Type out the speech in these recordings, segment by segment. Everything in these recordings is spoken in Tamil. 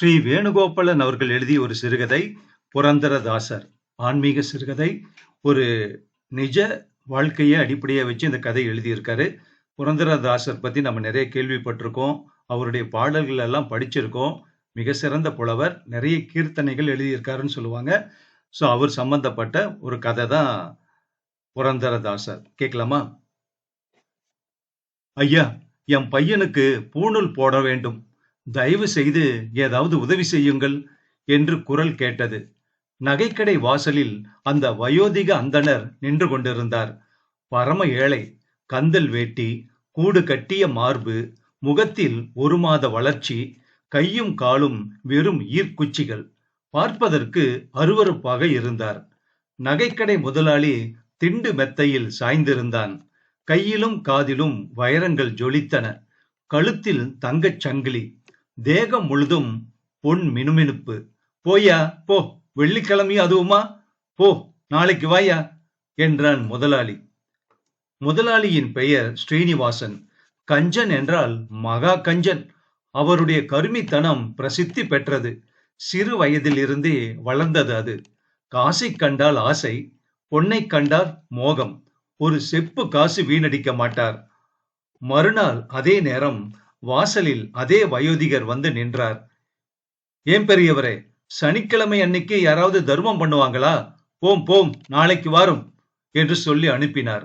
ஸ்ரீ வேணுகோபாலன் அவர்கள் எழுதிய ஒரு சிறுகதை புரந்தரதாசர். ஆன்மீக சிறுகதை. ஒரு நிஜ வாழ்க்கையை அடிப்படையா வச்சு இந்த கதை எழுதியிருக்காரு. புரந்தரதாசர் பத்தி நம்ம நிறைய கேள்விப்பட்டிருக்கோம். அவருடைய பாடல்கள் எல்லாம் படிச்சிருக்கோம். மிக சிறந்த புலவர். நிறைய கீர்த்தனைகள் எழுதியிருக்காருன்னு சொல்லுவாங்க. ஸோ அவர் சம்பந்தப்பட்ட ஒரு கதை தான் புரந்தரதாசர். கேட்கலாமா? ஐயா, என் பையனுக்கு பூணூல் போட வேண்டும். தயவு செய்து ஏதாவது உதவி செய்யுங்கள் என்று குரல் கேட்டது. நகைக்கடை வாசலில் அந்த வயோதிக அந்தணர் நின்று கொண்டிருந்தார். பரம ஏழை. கந்தல் வேட்டி, கூடு கட்டிய மார்பு, முகத்தில் 1 மாத வளர்ச்சி, கையும் காலும் வெறும் ஈர்க்குச்சிகள். பார்ப்பதற்கு அருவருப்பாக இருந்தார். நகைக்கடை முதலாளி திண்டு மெத்தையில் சாய்ந்திருந்தான். கையிலும் காதிலும் வைரங்கள் ஜொலித்தன. கழுத்தில் தங்கச் சங்கிலி. தேகம் முழுதும் பொன் மினுமினுப்பு. போயா போ, வெள்ளிக்கிழமை அதுவுமா? போ, நாளைக்கு வாயா என்றான் முதலாளி. முதலாளியின் பெயர் ஸ்ரீனிவாசன். கஞ்சன் என்றால் மகா கஞ்சன். அவருடைய கருமித்தனம் பிரசித்தி பெற்றது. சிறு வயதிலிருந்தே வளர்ந்தது அது. காசை கண்டால் ஆசை, பொன்னை கண்டால் மோகம். ஒரு செப்பு காசு வீணடிக்க மாட்டார். மறுநாள் அதே நேரம் வாசலில் அதே வயோதிகர் வந்து நின்றார். ஏன் பெரியவரே, சனிக்கிழமை அன்னைக்கு யாராவது தர்மம் பண்ணுவாங்களா? போம் போம், நாளைக்கு வாரும் என்று சொல்லி அனுப்பினார்.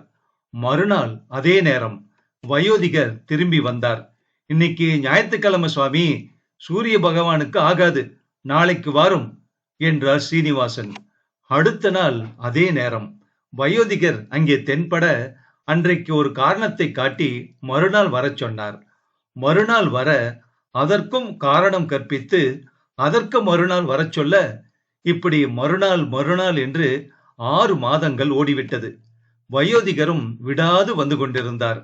மறுநாள் அதே நேரம் வயோதிகர் திரும்பி வந்தார். இன்னைக்கு ஞாயிற்றுக்கிழமை சுவாமி, சூரிய பகவானுக்கு ஆகாது, நாளைக்கு வாரும் என்றார் சீனிவாசன். அடுத்த நாள் அதே நேரம் வயோதிகர் அங்கே தென்பட அன்றைக்கு ஒரு காரணத்தை காட்டி மறுநாள் வரச் சொன்னார். மறுநாள் வர அதற்கும் காரணம் கற்பித்து அதற்கு மறுநாள் வரச் சொல்ல, இப்படி மறுநாள் மறுநாள் என்று 6 மாதங்கள் ஓடிவிட்டது. வயோதிகரும் விடாது வந்து கொண்டிருந்தார்.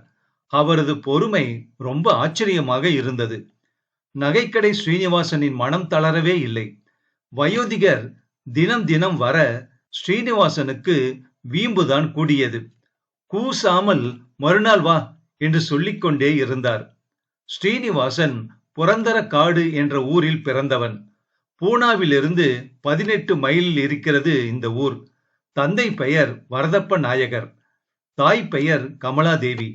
அவரது பொறுமை ரொம்ப ஆச்சரியமாக இருந்தது. நகைக்கடை ஸ்ரீனிவாசனின் மனம் தளரவே இல்லை. வயோதிகர் தினம் தினம் வர ஸ்ரீனிவாசனுக்கு வீம்புதான் கூடியது. கூசாமல் மறுநாள் வா என்று சொல்லிக்கொண்டே இருந்தார். ஸ்ரீனிவாசன் புரந்தரக்காடு என்ற ஊரில் பிறந்தவன். பூனாவிலிருந்து 18 மைலில் இருக்கிறது இந்த ஊர். தந்தை பெயர் வரதப்ப நாயகர், தாய் பெயர் கமலாதேவி.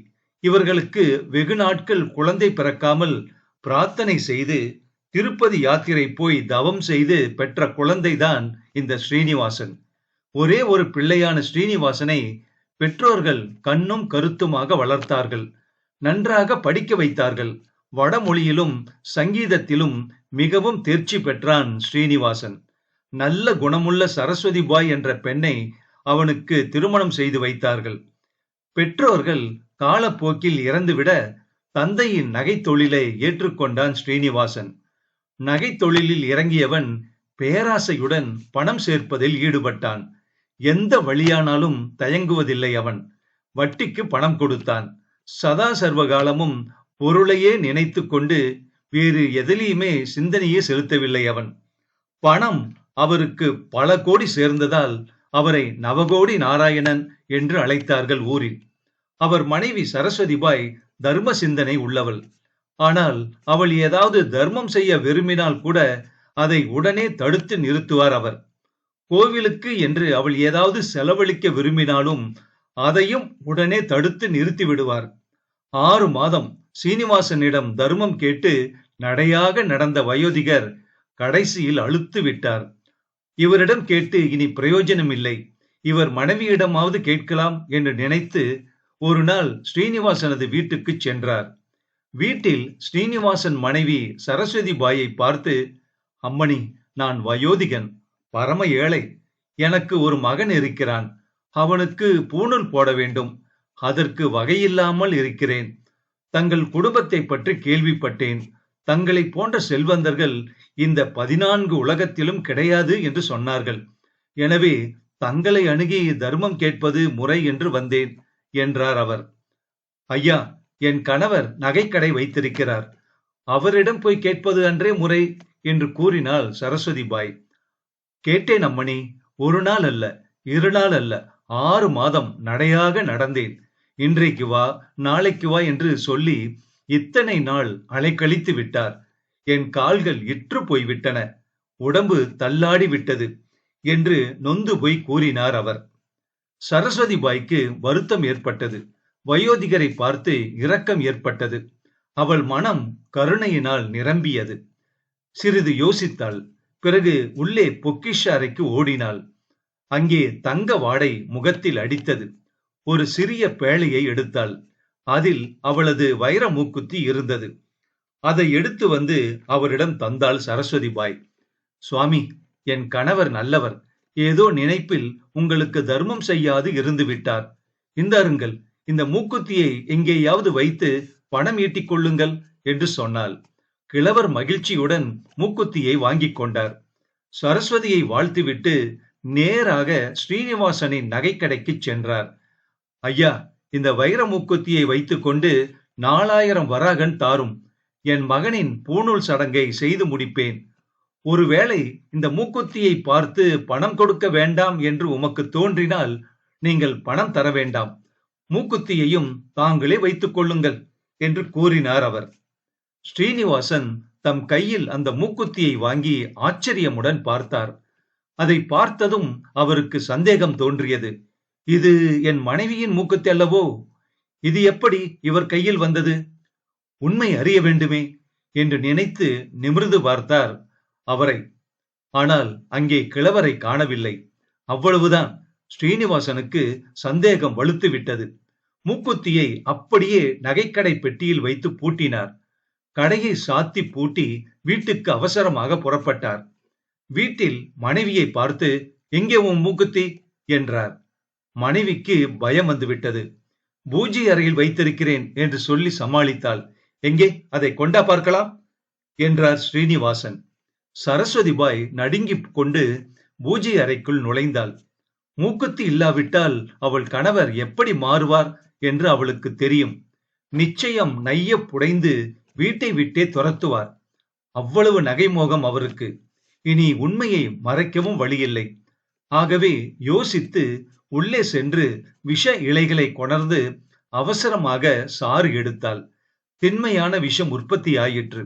இவர்களுக்கு வெகு நாட்கள் குழந்தை பிறக்காமல் பிரார்த்தனை செய்து திருப்பதி யாத்திரை போய் தவம் செய்து பெற்ற குழந்தைதான் இந்த ஸ்ரீனிவாசன். ஒரே ஒரு பிள்ளையான ஸ்ரீனிவாசனை பெற்றோர்கள் கண்ணும் கருத்துமாக வளர்த்தார்கள். நன்றாக படிக்க வைத்தார்கள். வடமொழியிலும் சங்கீதத்திலும் மிகவும் தேர்ச்சி பெற்றான் ஸ்ரீனிவாசன். நல்ல குணமுள்ள சரஸ்வதி பாய் என்ற பெண்ணை அவனுக்கு திருமணம் செய்து வைத்தார்கள். பெற்றோர்கள் காலப்போக்கில் இறந்துவிட தந்தையின் நகை தொழிலை ஏற்றுக்கொண்டான் ஸ்ரீனிவாசன். நகை தொழிலில் இறங்கியவன் பேராசையுடன் பணம் சேர்ப்பதில் ஈடுபட்டான். எந்த வழியானாலும் தயங்குவதில்லை அவன். வட்டிக்கு பணம் கொடுத்தான். சதா சர்வகாலமும் பொருளையே நினைத்து கொண்டு வேறு எதிலையுமே சிந்தனையே செலுத்தவில்லை அவன். பணம் அவருக்கு பல கோடி சேர்ந்ததால் அவரை நவகோடி நாராயணன் என்று அழைத்தார்கள் ஊரில். அவர் மனைவி சரஸ்வதி பாய் தர்ம சிந்தனை உள்ளவள். ஆனால் அவள் ஏதாவது தர்மம் செய்ய விரும்பினால் கூட அதை உடனே தடுத்து நிறுத்துவார் அவர். கோவிலுக்கு என்று அவள் ஏதாவது செலவழிக்க விரும்பினாலும் அதையும் உடனே தடுத்து நிறுத்தி விடுவார். 6 மாதம் சீனிவாசனிடம் தர்மம் கேட்டு நடையாக நடந்த வயோதிகர் கடைசியில் அழுத்து விட்டார். இவரிடம் கேட்டு இனி பிரயோஜனம் இல்லை, இவர் மனைவியிடமாவது கேட்கலாம் என்று நினைத்து ஒரு நாள் ஸ்ரீனிவாசனது வீட்டுக்கு சென்றார். வீட்டில் ஸ்ரீனிவாசன் மனைவி சரஸ்வதி பாயை பார்த்து, அம்மணி, நான் வயோதிகன், பரம ஏழை. எனக்கு ஒரு மகன் இருக்கிறான். அவனுக்கு பூணூல் போட வேண்டும். அதற்கு வகையில்லாமல் இருக்கிறேன். தங்கள் குடும்பத்தை பற்றி கேள்விப்பட்டேன். தங்களை போன்ற செல்வந்தர்கள் இந்த 14 உலகத்திலும் கிடையாது என்று சொன்னார்கள். எனவே தங்களை அணுகி தர்மம் கேட்பது முறை என்று வந்தேன் என்றார் அவர். ஐயா, என் கணவர் நகைக்கடை வைத்திருக்கிறார். அவரிடம் போய் கேட்பது அன்றே முறை என்று கூறினாள் சரஸ்வதி பாய். கேட்டேன் அம்மணி. 1 நாள் அல்ல, 2 நாள் அல்ல, 6 மாதம் நடையாக நடந்தேன். இன்றைக்கு வா, நாளைக்கு வா என்று சொல்லி இத்தனை நாள் அலைக்கழித்து விட்டார். என் கால்கள் இற்று போய்விட்டன, உடம்பு தள்ளாடி விட்டது என்று நொந்து போய் கூறினார் அவர். சரஸ்வதி பாய்க்கு வருத்தம் ஏற்பட்டது. வயோதிகரை பார்த்து இரக்கம் ஏற்பட்டது. அவள் மனம் கருணையினால் நிரம்பியது. சிறிது யோசித்தாள். பிறகு உள்ளே பொக்கிஷ அறைக்கு ஓடினாள். அங்கே தங்க வாடை முகத்தில் அடித்தது. ஒரு சிறிய பேழையை எடுத்தாள். அதில் அவளது வைர மூக்குத்தி இருந்தது. அதை எடுத்து வந்து அவரிடம் தந்தாள் சரஸ்வதி பாய். சுவாமி, என் கணவர் நல்லவர். ஏதோ நினைப்பில் உங்களுக்கு தர்மம் செய்யாது இருந்து விட்டார். இந்தாருங்கள், இந்த மூக்குத்தியை எங்கேயாவது வைத்து பணம் ஈட்டிக் கொள்ளுங்கள் என்று சொன்னாள். கிழவர் மகிழ்ச்சியுடன் மூக்குத்தியை வாங்கிக் கொண்டார். சரஸ்வதியை வாழ்த்துவிட்டு நேராக ஸ்ரீனிவாசனின் நகைக்கடைக்கு சென்றார். ஐயா, இந்த வைர மூக்குத்தியை வைத்துக்கொண்டு 4000 வராகன் தாரும். என் மகனின் பூணூல் சடங்கை செய்து முடிப்பேன். ஒருவேளை இந்த மூக்குத்தியை பார்த்து பணம் கொடுக்க வேண்டாம் என்று உமக்கு தோன்றினால் நீங்கள் பணம் தர வேண்டாம். மூக்குத்தியையும் தாங்களே வைத்துக் கொள்ளுங்கள் என்று கூறினார் அவர். ஸ்ரீனிவாசன் தம் கையில் அந்த மூக்குத்தியை வாங்கி ஆச்சரியமுடன் பார்த்தார். அதை பார்த்ததும் அவருக்கு சந்தேகம் தோன்றியது. இது என் மனைவியின் மூக்குத்தி அல்லவோ? இது எப்படி இவர் கையில் வந்தது? உண்மை அறிய வேண்டுமே என்று நினைத்து நிமிர்ந்து பார்த்தார் அவரை. ஆனால் அங்கே கிழவரை காணவில்லை. அவ்வளவுதான். ஸ்ரீனிவாசனுக்கு சந்தேகம் வலுத்து விட்டது. மூக்குத்தியை அப்படியே நகைக்கடை பெட்டியில் வைத்து பூட்டினார். கடையை சாத்தி பூட்டி வீட்டுக்கு அவசரமாக புறப்பட்டார். வீட்டில் மனைவியை பார்த்து, எங்கே உன் மூக்குத்தி என்றார். மனைவிக்கு பயம் வந்துவிட்டது. பூஜை அறையில் வைத்திருக்கிறேன் என்று சொல்லி சமாளித்தாள். எங்கே, அதை கொண்டா பார்க்கலாம் என்றார் ஸ்ரீனிவாசன். சரஸ்வதி பாய் நடுங்கிக் கொண்டு பூஜை அறைக்குள் நுழைந்தாள். மூக்குத்தி இல்லாவிட்டால் அவள் கணவர் எப்படி மாறுவார் என்று அவளுக்கு தெரியும். நிச்சயம் நைய புடைந்து வீட்டை விட்டே துரத்துவார். அவ்வளவு நகைமோகம் அவருக்கு. இனி உண்மையை மறைக்கவும் வழியில்லை. ஆகவே யோசித்து உள்ளே சென்று விஷ இலைகளை கொணர்ந்து அவசரமாக சாறு எடுத்தாள். திண்மையான விஷம் உற்பத்தியாயிற்று.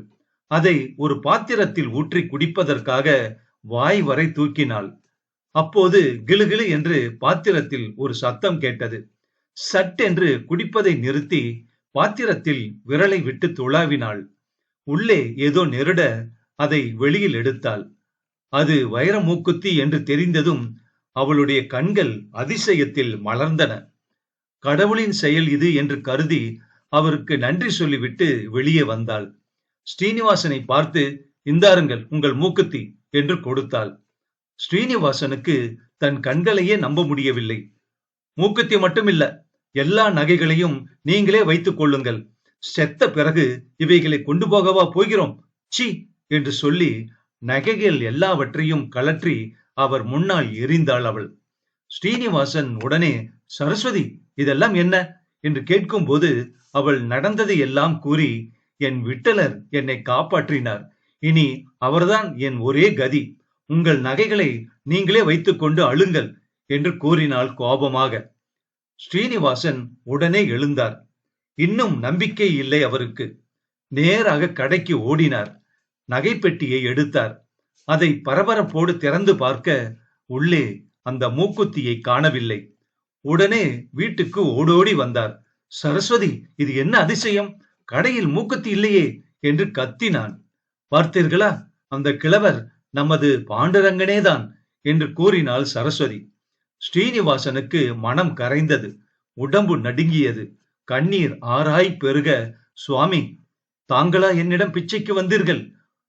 அதை ஒரு பாத்திரத்தில் ஊற்றி குடிப்பதற்காக வாய் வரை தூக்கினாள். அப்போது கிளுகிளு என்று பாத்திரத்தில் ஒரு சத்தம் கேட்டது. சட்டென்று குடிப்பதை நிறுத்தி பாத்திரத்தில் விரலை விட்டு துளாவினாள். உள்ளே ஏதோ நெருட அதை வெளியில் எடுத்தாள். அது வைர மூக்குத்தி என்று தெரிந்ததும் அவளுடைய கண்கள் அதிசயத்தில் மலர்ந்தன. கடவுளின் செயல் இது என்று கருதி அவருக்கு நன்றி சொல்லிவிட்டு வெளியே வந்தாள். ஸ்ரீனிவாசனை பார்த்து, இந்தாருங்கள் உங்கள் மூக்குத்தி என்று கொடுத்தாள். ஸ்ரீனிவாசனுக்கு தன் கண்களையே நம்ப முடியவில்லை. மூக்குத்தி மட்டுமில்ல, எல்லா நகைகளையும் நீங்களே வைத்துக் கொள்ளுங்கள். செத்த பிறகு இவைகளை கொண்டு போகவா போகிறோம்? சி என்று சொல்லி நகைகள் எல்லாவற்றையும் கலற்றி அவர் முன்னால் எறிந்தாள் அவள். ஸ்ரீனிவாசன் உடனே, சரஸ்வதி, இதெல்லாம் என்ன என்று கேட்கும் போது அவள் நடந்ததை எல்லாம் கூறி, என் விட்டலர் என்னை காப்பாற்றினார். இனி அவர்தான் என் ஒரே கதி. உங்கள் நகைகளை நீங்களே வைத்துக் கொண்டு அழுங்கள் என்று கூறினாள் கோபமாக. ஸ்ரீனிவாசன் உடனே எழுந்தார். இன்னும் நம்பிக்கை இல்லை அவருக்கு. நேராக கடைக்கு ஓடினார். நகைப்பெட்டியை எடுத்தார். அதை பரபரப்போடு திறந்து பார்க்க உள்ளே அந்த மூக்குத்தியை காணவில்லை. உடனே வீட்டுக்கு ஓடோடி வந்தார். சரஸ்வதி, இது என்ன அதிசயம்? கடையில் மூக்குத்தி இல்லையே என்று கத்தினான். பார்த்தீர்களா, அந்த கிழவர் நமது பாண்டுரங்கனேதான் என்று கூறினாள் சரஸ்வதி. ஸ்ரீனிவாசனுக்கு மனம் கரைந்தது. உடம்பு நடுங்கியது. கண்ணீர் ஆராய் பெருக, சுவாமி, தாங்களா என்னிடம் பிச்சைக்கு வந்தீர்கள்?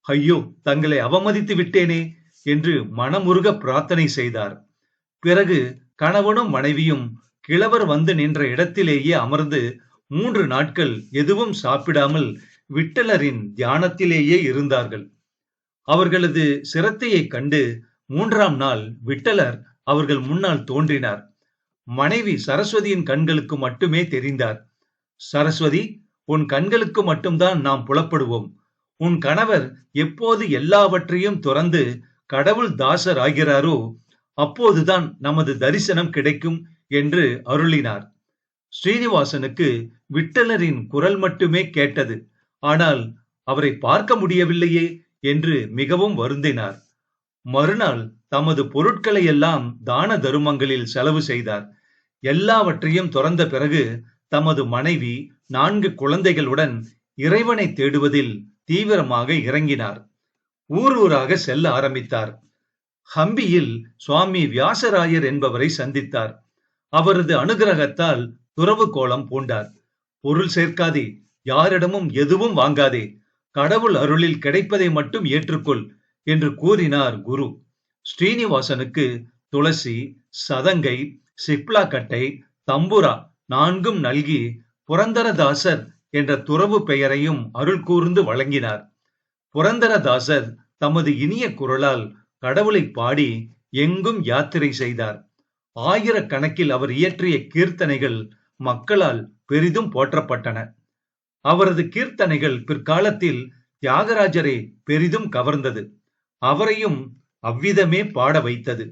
ஐயோ, தங்களை அவமதித்து விட்டேனே என்று மனமுருக பிரார்த்தனை செய்தார். பிறகு கணவனும் மனைவியும் கிழவர் வந்து நின்ற இடத்திலேயே அமர்ந்து 3 நாட்கள் எதுவும் சாப்பிடாமல் விட்டலரின் தியானத்திலேயே இருந்தார்கள். அவர்களது சிரத்தையை கண்டு 3ஆம் நாள் விட்டலர் அவர்கள் முன்னால் தோன்றினார். மனைவி சரஸ்வதியின் கண்களுக்கு மட்டுமே தெரிந்தார். சரஸ்வதி, உன் கண்களுக்கு மட்டும்தான் நாம் புலப்படுவோம். உன் கணவர் எப்போது எல்லாவற்றையும் துறந்து கடவுள் தாசர் ஆகிறாரோ அப்போதுதான் நமது தரிசனம் கிடைக்கும் என்று அருளினார். ஸ்ரீனிவாசனுக்கு விட்டலரின் குரல் மட்டுமே கேட்டது. ஆனால் அவரை பார்க்க முடியவில்லையே என்று மிகவும் வருந்தினார். மறுநாள் தமது பொருட்களை எல்லாம் தான தருமங்களில் செலவு செய்தார். எல்லாவற்றையும் துறந்த பிறகு தமது மனைவி 4 குழந்தைகளுடன் இறைவனை தேடுவதில் தீவிரமாக இறங்கினார். ஊர் ஊராக செல்ல ஆரம்பித்தார். ஹம்பியில் சுவாமி வியாசராயர் என்பவரை சந்தித்தார். அவரது அனுகிரகத்தால் துறவு கோலம் பூண்டார். பொருள் சேர்க்காதே, யாரிடமும் எதுவும் வாங்காதே, கடவுள் அருளில் கிடைப்பதை மட்டும் ஏற்றுக்கொள் என்று கூறினார் குரு. ஸ்ரீனிவாசனுக்கு துளசி, சதங்கை, சிப்லா கட்டை, தம்புரா 4ம் நல்கி புரந்தரதாசர் என்ற துறவு பெயரையும் அருள் கூர்ந்து வழங்கினார். புரந்தரதாசர் தமது இனிய குரலால் கடவுளை பாடி எங்கும் யாத்திரை செய்தார். ஆயிரக்கணக்கில் அவர் இயற்றிய கீர்த்தனைகள் மக்களால் பெரிதும் போற்றப்பட்டன. அவரது கீர்த்தனைகள் பிற்காலத்தில் தியாகராஜரை பெரிதும் கவர்ந்தது. அவரையும் அவ்விதமே பாட வைத்தது.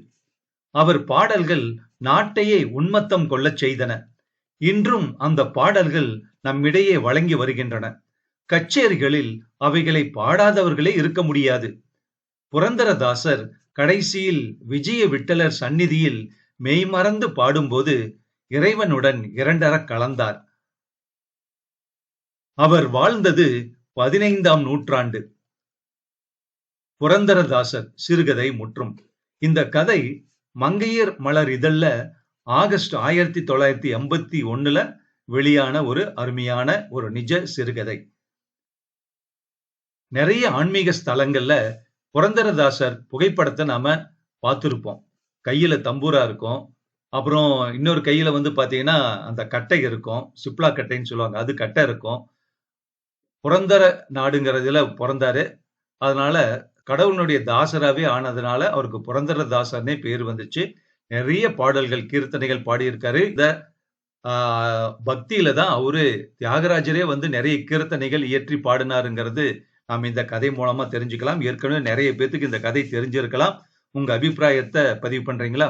அவர் பாடல்கள் நாட்டையே உன்மத்தம் கொள்ளச் செய்தன. இன்றும் அந்த பாடல்கள் நம்மிடையே வழங்கி வருகின்றன. கச்சேரிகளில் அவைகளை பாடாதவர்களே இருக்க முடியாது. புரந்தரதாசர் கடைசியில் விஜய விட்டலர் சந்நிதியில் மெய்மறந்து பாடும்போது இறைவனுடன் இரண்டரக் கலந்தார். அவர் வாழ்ந்தது 15ஆம் நூற்றாண்டு. புரந்தரதாசர் சிறுகதை முற்றும். இந்த கதை மங்கையர் மலர் இதழ்ல ஆகஸ்ட் 1981 வெளியான ஒரு அருமையான ஒரு நிஜ சிறுகதை. நிறைய ஆன்மீக ஸ்தலங்கள்ல புரந்தரதாசர் புகைப்படத்தை நாம பார்த்திருப்போம். கையில தம்பூரா இருக்கும். அப்புறம் இன்னொரு கையில பாத்தீங்கன்னா அந்த கட்டை இருக்கும். சிப்லா கட்டைன்னு சொல்லுவாங்க. அது கட்டை இருக்கும். புரந்தர நாடுங்கிறதுல பிறந்தாரு. அதனால கடவுளுடைய தாசராவே ஆனதுனால அவருக்கு புரந்தரதாசர்னே பேர் வந்துச்சு. நிறைய பாடல்கள், கீர்த்தனைகள் பாடியிருக்காரு. இந்த பக்தியில தான் அவரு தியாகராஜரே நிறைய கீர்த்தனைகள் இயற்றி பாடினாருங்கிறது நாம் இந்த கதை மூலமா தெரிஞ்சுக்கலாம். ஏற்கனவே நிறைய பேத்துக்கு இந்த கதை தெரிஞ்சிருக்கலாம். உங்க அபிப்பிராயத்தை பதிவு பண்றீங்களா?